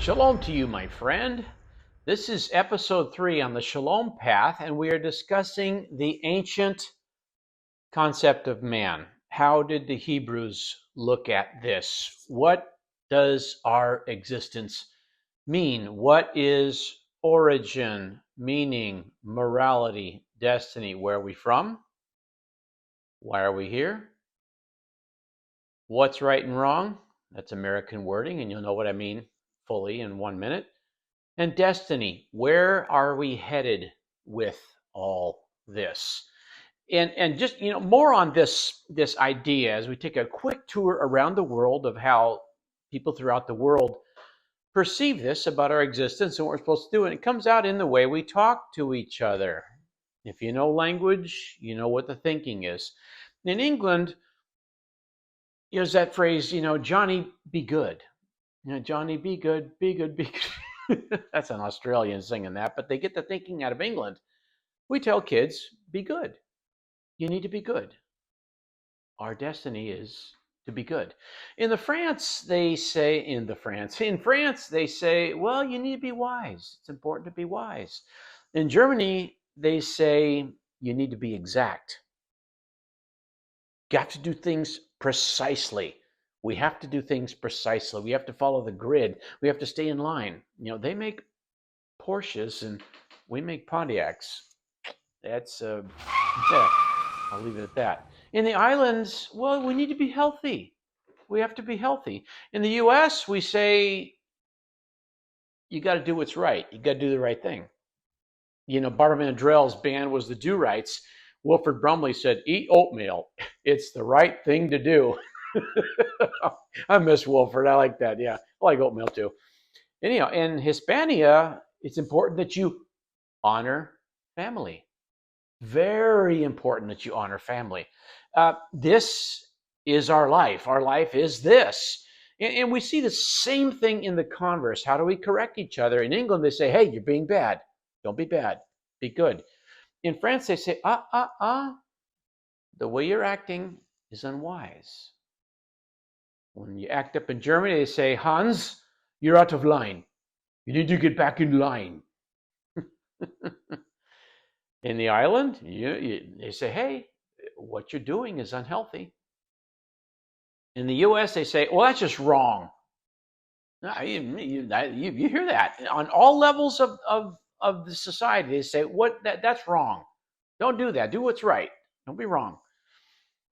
Shalom to you, my friend. This is episode 3 on the Shalom Path, and we are discussing the ancient concept of man. How did the Hebrews look at this? What does our existence mean? What is origin, meaning, morality, destiny? Where are we from? Why are we here? What's right and wrong? That's American wording, and you'll know what I mean fully in 1 minute. And destiny, where are we headed with all this? And just more on this idea as we take a quick tour around the world of how people throughout the world perceive this about our existence and what we're supposed to do. And it comes out in the way we talk to each other. If you know language, you know what the thinking is. In England, there's that phrase, Johnny, be good. Johnny, be good, be good, be good. That's an Australian singing that, but they get the thinking out of England. We tell kids, be good. You need to be good. Our destiny is to be good. In France, they say, well, you need to be wise. It's important to be wise. In Germany, they say you need to be exact. You have to do things precisely. We have to do things precisely. We have to follow the grid. We have to stay in line. They make Porsches and we make Pontiacs. That's, yeah, I'll leave it at that. In the islands, well, we need to be healthy. We have to be healthy. In the U.S., we say you got to do what's right. You got to do the right thing. Barbara Mandrell's band was the Do-Rights. Wilford Brumley said, eat oatmeal. It's the right thing to do. I miss Wilford. I like that. Yeah, I like oatmeal too. Anyhow, in Hispania, it's important that you honor family. Very important that you honor family. This is our life. Our life is this. And we see the same thing in the converse. How do we correct each other? In England, they say, hey, you're being bad. Don't be bad. Be good. In France, they say, the way you're acting is unwise. When you act up in Germany, they say, Hans, you're out of line. You need to get back in line. In the island, they say, hey, what you're doing is unhealthy. In the U.S., they say, well, that's just wrong. You hear that. On all levels of the society, they say, that's wrong. Don't do that. Do what's right. Don't be wrong.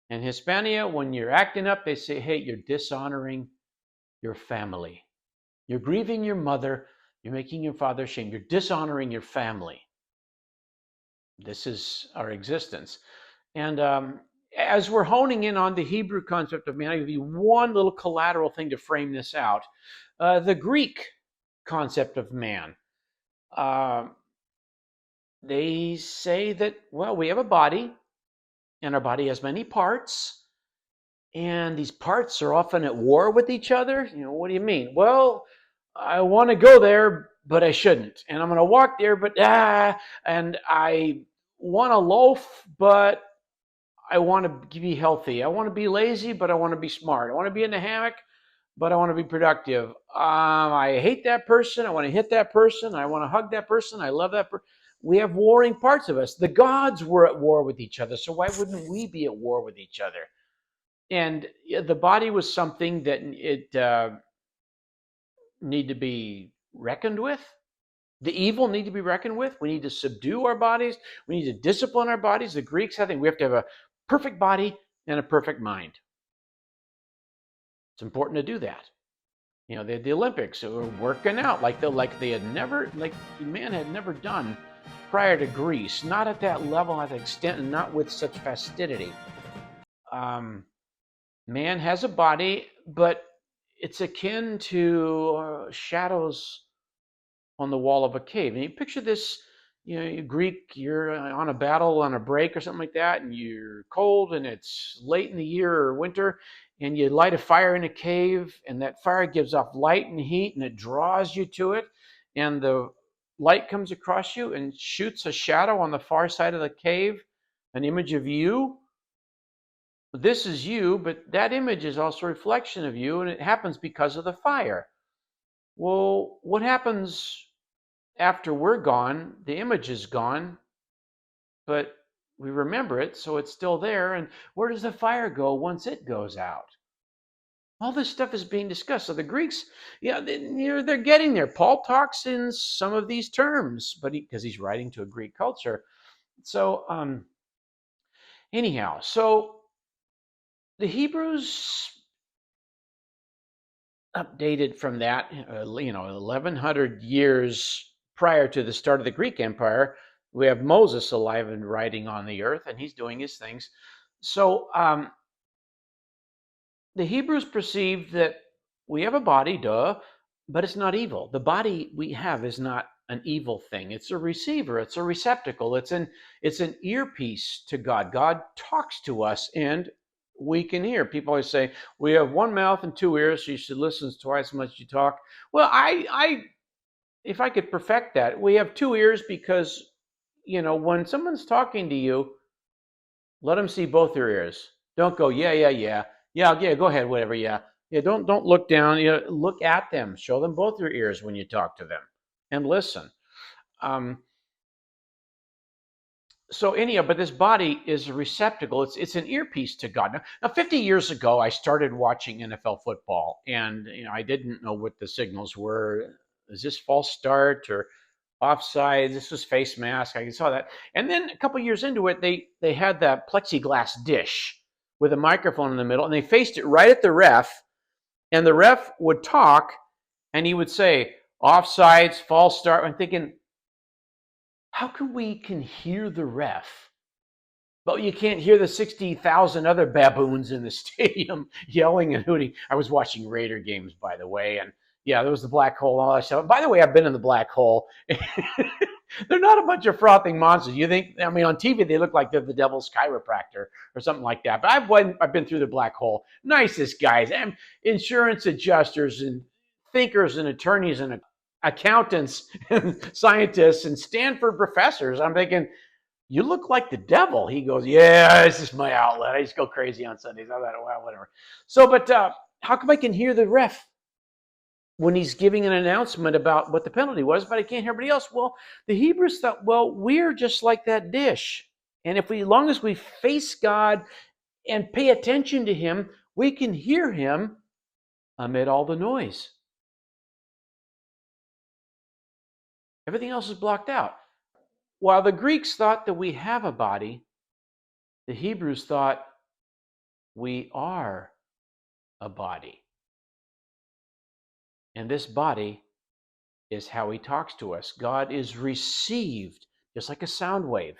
In Hispania, when you're acting up, they say, hey, you're dishonoring your family. You're grieving your mother. You're making your father ashamed. You're dishonoring your family. This is our existence. And as we're honing in on the Hebrew concept of man, I'll give you one little collateral thing to frame this out. The Greek concept of man. They say that, well, we have a body, and our body has many parts, and these parts are often at war with each other. What do you mean? Well, I want to go there, but I shouldn't. And I'm going to walk there, but and I want to loaf, but I want to be healthy. I want to be lazy, but I want to be smart. I want to be in the hammock, but I want to be productive. I hate that person. I want to hit that person. I want to hug that person. I love that person. We have warring parts of us. The gods were at war with each other, so why wouldn't we be at war with each other? And the body was something that it need to be reckoned with. The evil need to be reckoned with. We need to subdue our bodies. We need to discipline our bodies. The Greeks, I think we have to have a perfect body and a perfect mind. It's important to do that. They had the Olympics, so we're working out like man had never done prior to Greece. Not at that level, at that extent, and not with such fastidity. Man has a body, but it's akin to shadows on the wall of a cave. And you picture this, Greek, you're on a battle on a break or something like that, and you're cold and it's late in the year or winter, and you light a fire in a cave, and that fire gives off light and heat, and it draws you to it, and the light comes across you and shoots a shadow on the far side of the cave, an image of you. This is you, but that image is also a reflection of you, and it happens because of the fire. Well, what happens after we're gone? The image is gone, but we remember it, so it's still there. And where does the fire go once it goes out? All this stuff is being discussed. So the Greeks, yeah, they're getting there. Paul talks in some of these terms, but because he's writing to a Greek culture. So anyhow, so the Hebrews updated from that, 1100 years prior to the start of the Greek Empire. We have Moses alive and writing on the earth, and he's doing his things. So the Hebrews perceived that we have a body, duh, but it's not evil. The body we have is not an evil thing. It's a receiver, it's a receptacle, it's an earpiece to God. God talks to us and we can hear. People always say, we have one mouth and two ears, so you should listen twice as much as you talk. Well, I if I could perfect that, we have two ears because, when someone's talking to you, let them see both your ears. Don't go, yeah, yeah, yeah. Yeah, go ahead, whatever, yeah. Yeah, don't look down. Look at them. Show them both your ears when you talk to them and listen. So anyhow, but this body is a receptacle. It's an earpiece to God. Now, 50 years ago, I started watching NFL football, and I didn't know what the signals were. Is this false start or offside? This was face mask. I saw that, and then a couple years into it, they had that plexiglass dish with a microphone in the middle, and they faced it right at the ref, and the ref would talk, and he would say offsides, false start. I'm thinking, how come we can hear the ref, but you can't hear the 60,000 other baboons in the stadium yelling and hooting? I was watching Raider games, by the way, and yeah, there was the black hole and all that stuff. By the way, I've been in the black hole. They're not a bunch of frothing monsters. You think, on TV, they look like they're the devil's chiropractor or something like that. But I've been through the black hole. Nicest guys, and insurance adjusters and thinkers and attorneys and accountants and scientists and Stanford professors. I'm thinking, you look like the devil. He goes, yeah, this is my outlet. I just go crazy on Sundays. I thought, well, whatever. So, but how come I can hear the ref when he's giving an announcement about what the penalty was, but I can't hear everybody else? Well, the Hebrews thought, well, we're just like that dish. And as long as we face God and pay attention to him, we can hear him amid all the noise. Everything else is blocked out. While the Greeks thought that we have a body, the Hebrews thought we are a body. And this body is how he talks to us. God is received just like a sound wave.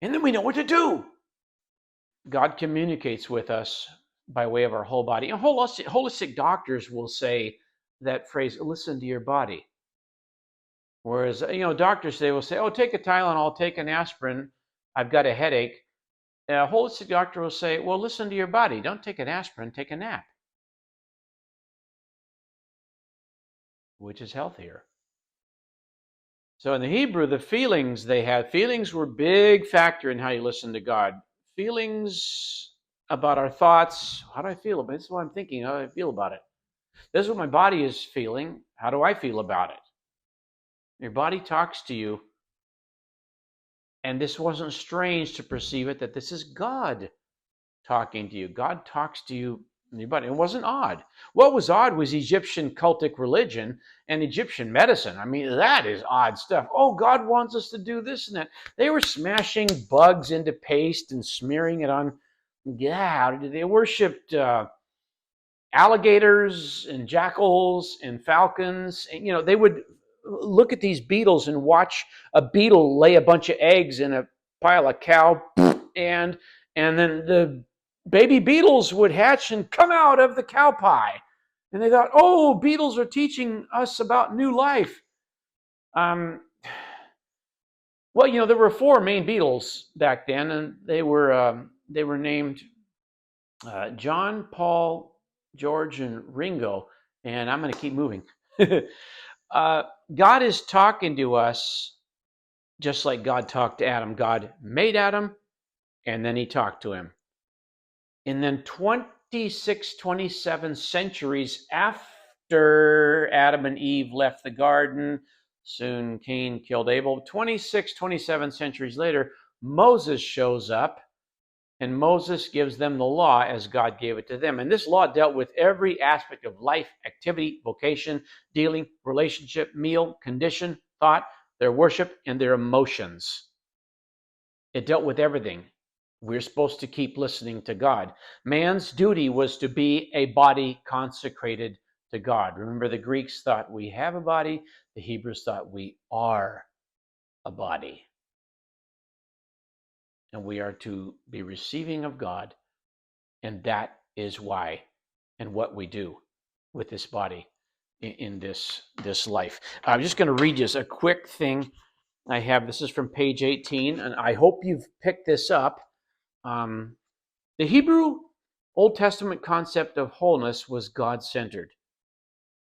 And then we know what to do. God communicates with us by way of our whole body. And holistic doctors will say that phrase, listen to your body. Whereas, doctors, they will say, oh, take a Tylenol, take an aspirin. I've got a headache. A holistic doctor will say, well, listen to your body. Don't take an aspirin, take a nap. Which is healthier. So in the Hebrew, the feelings they had, feelings were a big factor in how you listen to God. Feelings about our thoughts. How do I feel about it? This is what I'm thinking. How do I feel about it? This is what my body is feeling. How do I feel about it? Your body talks to you. And this wasn't strange to perceive it, that this is God talking to you. God talks to you in your body. It wasn't odd. What was odd was Egyptian cultic religion and Egyptian medicine. That is odd stuff. Oh, God wants us to do this and that. They were smashing bugs into paste and smearing it on. Yeah, they worshipped alligators and jackals and falcons. And, they would look at these beetles and watch a beetle lay a bunch of eggs in a pile of cow, and then the baby beetles would hatch and come out of the cow pie. And they thought, oh, beetles are teaching us about new life. Well, there were 4 main beetles back then, and they were named John, Paul, George, and Ringo. And I'm going to keep moving. God is talking to us just like God talked to Adam. God made Adam, and then he talked to him. And then 26, 27 centuries after after Adam and Eve left the garden. Soon Cain killed Abel. 26, 27 centuries later, Moses shows up, and Moses gives them the law as God gave it to them. And this law dealt with every aspect of life, activity, vocation, dealing, relationship, meal, condition, thought, their worship, and their emotions. It dealt with everything. We're supposed to keep listening to God. Man's duty was to be a body consecrated to God. Remember, the Greeks thought we have a body, the Hebrews thought we are a body. And we are to be receiving of God, and that is why and what we do with this body in this life. I'm just going to read you a quick thing I have. This is from page 18, and I hope you've picked this up. The Hebrew Old Testament concept of wholeness was God-centered.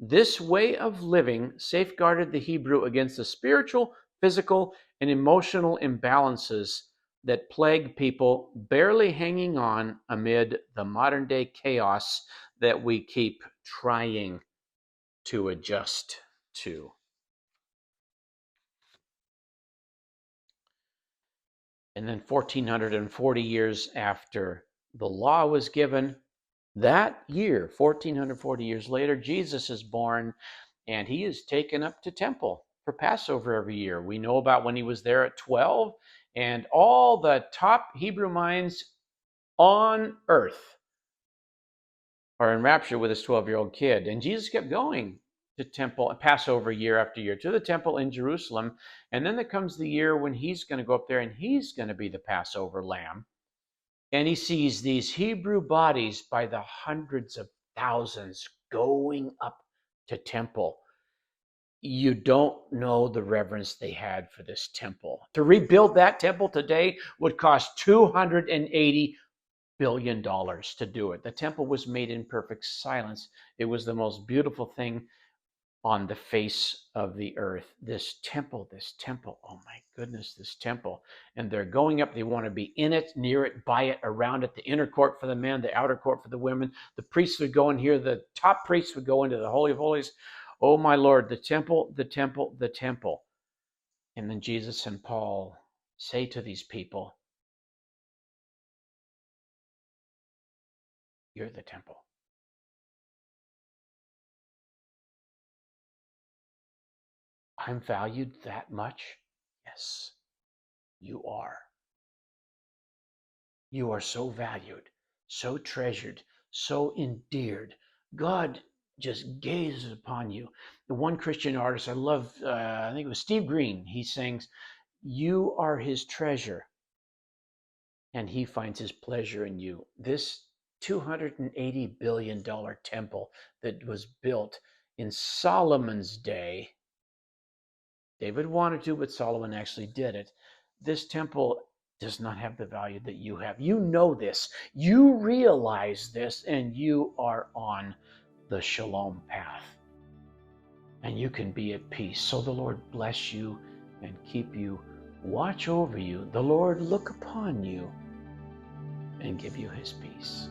This way of living safeguarded the Hebrew against the spiritual, physical, and emotional imbalances that plague people barely hanging on amid the modern-day chaos that we keep trying to adjust to. And then 1440 years after the law was given, that year, 1440 years later, Jesus is born, and he is taken up to temple for Passover every year. We know about when he was there at 12, and all the top Hebrew minds on earth are in rapture with his 12-year-old kid. And Jesus kept going to temple, Passover year after year, to the temple in Jerusalem. And then there comes the year when he's going to go up there and he's going to be the Passover lamb. And he sees these Hebrew bodies by the hundreds of thousands going up to temple. You don't know the reverence they had for this temple. To rebuild that temple today would cost $280 billion to do it. The temple was made in perfect silence. It was the most beautiful thing on the face of the earth. This temple, oh my goodness, this temple. And they're going up, they want to be in it, near it, by it, around it, the inner court for the men, the outer court for the women. The priests would go in here, the top priests would go into the Holy of Holies. Oh my Lord, the temple, the temple, the temple. And then Jesus and Paul say to these people, you're the temple. I'm valued that much? Yes, you are. You are so valued, so treasured, so endeared. God just gazes upon you. The one Christian artist I love, I think it was Steve Green, he sings, you are his treasure, and he finds his pleasure in you. This $280 billion temple that was built in Solomon's day, David wanted to, but Solomon actually did it. This temple does not have the value that you have. You know this. You realize this, and you are on the shalom path. And you can be at peace. So the Lord bless you and keep you, watch over you. The Lord look upon you and give you his peace.